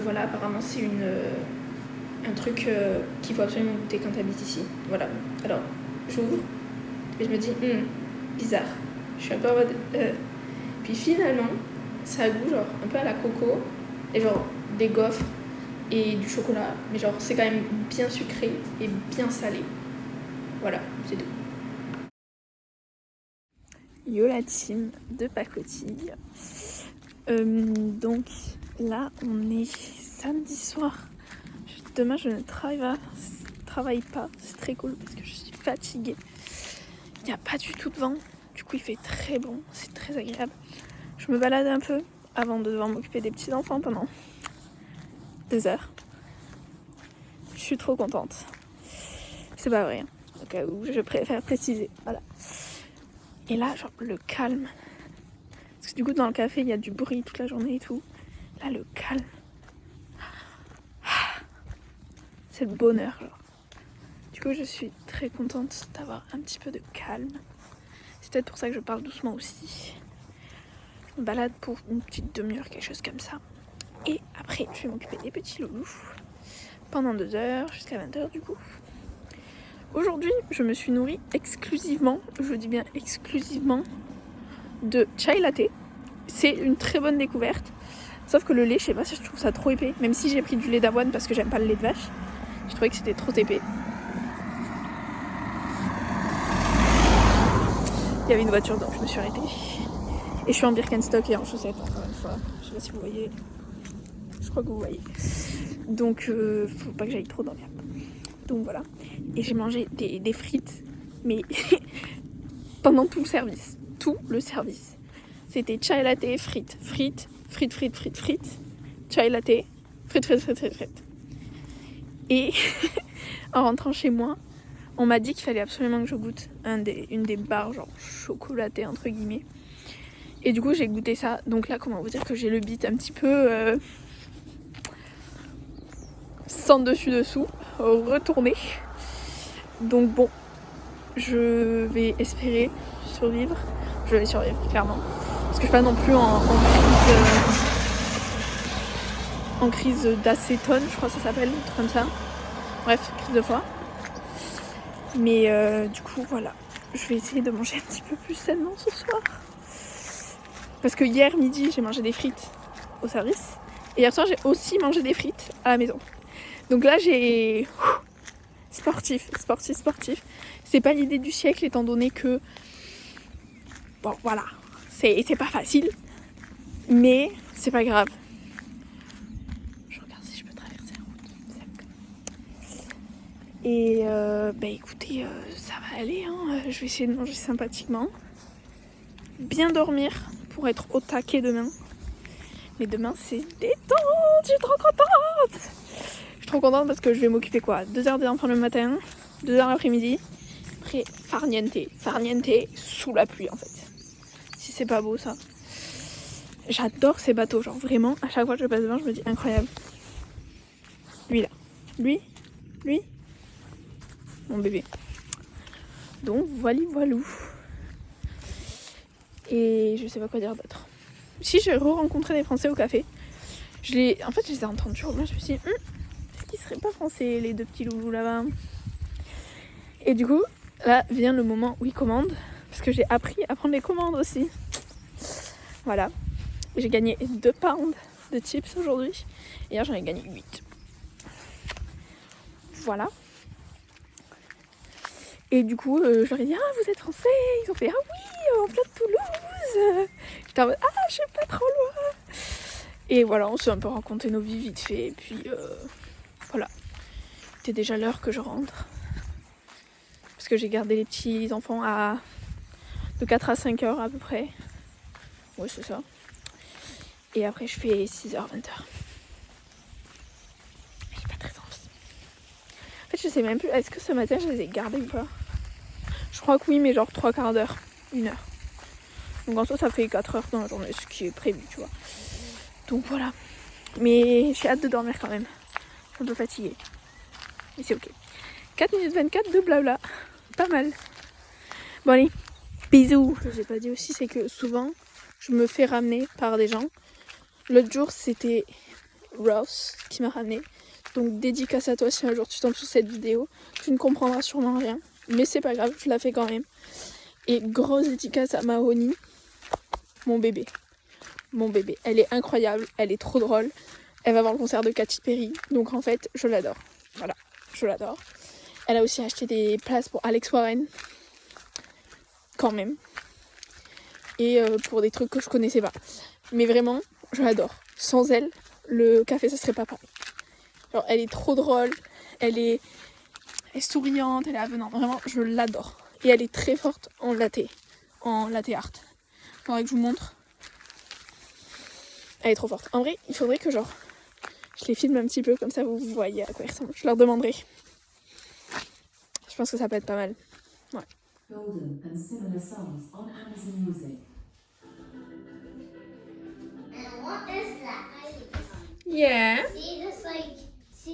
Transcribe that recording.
Voilà, apparemment c'est un truc qu'il faut absolument goûter quand tu habites ici. Voilà. Alors, j'ouvre et je me dis, bizarre. Je suis un peu en mode... Puis finalement, ça a goût genre un peu à la coco et genre des gaufres et du chocolat. Mais genre c'est quand même bien sucré et bien salé. Voilà, c'est tout. Yo la team de pacotille. Donc là on est samedi soir. Demain je ne travaille pas. C'est très cool parce que je suis fatiguée. Il n'y a pas du tout de vent. Du coup il fait très bon. C'est très agréable. Je me balade un peu avant de devoir m'occuper des petits enfants pendant 2 heures. Je suis trop contente. C'est pas vrai. Au cas où je préfère préciser. Voilà. Et là genre le calme. Parce que du coup dans le café il y a du bruit toute la journée et tout. Là le calme. C'est le bonheur genre. Du coup je suis très contente d'avoir un petit peu de calme. C'est peut-être pour ça que je parle doucement aussi. Je me balade pour une petite demi-heure, quelque chose comme ça. Et après je vais m'occuper des petits loulous. Pendant 2 heures, jusqu'à 20h du coup. Aujourd'hui je me suis nourrie exclusivement, je dis bien exclusivement, de chai latte. C'est une très bonne découverte. Sauf que le lait, je sais pas si je trouve ça trop épais. Même si j'ai pris du lait d'avoine parce que j'aime pas le lait de vache. Je trouvais que c'était trop épais. Il y avait une voiture donc je me suis arrêtée. Et je suis en Birkenstock et en chaussettes encore une fois. Je sais pas si vous voyez. Je crois que vous voyez. Donc faut pas que j'aille trop dans l'herbe. Donc voilà. Et j'ai mangé des frites. Mais pendant tout le service. Tout le service. C'était chai latte, frites. Chai latte, frites. Et en rentrant chez moi, on m'a dit qu'il fallait absolument que je goûte une des barres genre chocolatées entre guillemets. Et du coup j'ai goûté ça. Donc là comment vous dire que j'ai le bit un petit peu sans dessus-dessous, retourné. Donc bon, je vais espérer survivre. Je vais survivre clairement. Parce que je suis pas non plus en crise d'acétone, je crois que ça s'appelle, un truc comme ça. Bref, crise de foie. Mais du coup voilà, je vais essayer de manger un petit peu plus sainement ce soir. Parce que hier midi j'ai mangé des frites au service. Et hier soir j'ai aussi mangé des frites à la maison. Donc là j'ai... Sportif. C'est pas l'idée du siècle étant donné que... Bon voilà, c'est pas facile. Mais c'est pas grave. Je regarde si je peux traverser la route. Et bah écoutez, ça va aller. Hein. Je vais essayer de manger sympathiquement. Bien dormir pour être au taquet demain. Mais demain c'est détente, je suis trop contente. Je suis trop contente parce que je vais m'occuper quoi 2 heures des enfants le matin, 2 heures l'après-midi. Après farniente sous la pluie en fait. Si c'est pas beau ça. J'adore ces bateaux, genre vraiment, à chaque fois que je passe devant, je me dis incroyable. Lui là, lui, mon bébé. Donc voilou. Et je sais pas quoi dire d'autre. Si j'ai re-rencontré des Français au café, je les ai entendus, moi je me suis dit, est-ce qu'ils seraient pas français les 2 petits loulous là-bas? Et du coup, là vient le moment où ils commandent, parce que j'ai appris à prendre les commandes aussi. Voilà. J'ai gagné 2 pounds de chips aujourd'hui. Hier j'en ai gagné 8. Voilà. Et du coup, je leur ai dit, ah vous êtes français? Ils ont fait, ah oui, en plein de Toulouse. J'étais en mode, ah je suis pas trop loin. Et voilà, on s'est un peu raconté nos vies vite fait. Et puis voilà. C'était déjà l'heure que je rentre. Parce que j'ai gardé les petits enfants de 4 à 5 heures à peu près. Ouais, c'est ça. Et après, je fais 6h, 20h. J'ai pas très envie. En fait, je sais même plus, est-ce que ce matin, je les ai gardés ou pas? Je crois que oui, mais genre 3/4 d'heure. 1 heure. Donc en soi, ça fait 4 heures dans la journée, ce qui est prévu, tu vois. Donc voilà. Mais j'ai hâte de dormir quand même. Je suis un peu fatiguée. Mais c'est ok. 4 minutes 24 de blabla. Pas mal. Bon allez, bisous. Ce que j'ai pas dit aussi, c'est que souvent, je me fais ramener par des gens. L'autre jour, c'était Ross qui m'a ramené. Donc dédicace à toi si un jour tu tombes sur cette vidéo. Tu ne comprendras sûrement rien, mais c'est pas grave, je la fais quand même. Et grosse dédicace à Mahoney, mon bébé. Mon bébé, elle est incroyable, elle est trop drôle. Elle va voir le concert de Katy Perry, donc en fait je l'adore. Voilà, je l'adore. Elle a aussi acheté des places pour Alex Warren, quand même. Et pour des trucs que je connaissais pas. Mais vraiment, je l'adore. Sans elle, le café ça serait pas pareil. Genre, elle est trop drôle, elle est souriante, elle est avenante. Vraiment, je l'adore. Et elle est très forte en latte art. Faudrait que je vous montre. Elle est trop forte. En vrai, il faudrait que genre je les filme un petit peu, comme ça vous voyez à quoi ils ressemblent. Je leur demanderai. Je pense que ça peut être pas mal. Ouais. Golden and similar songs on Amazon Music. And what is that? Yeah. See, this like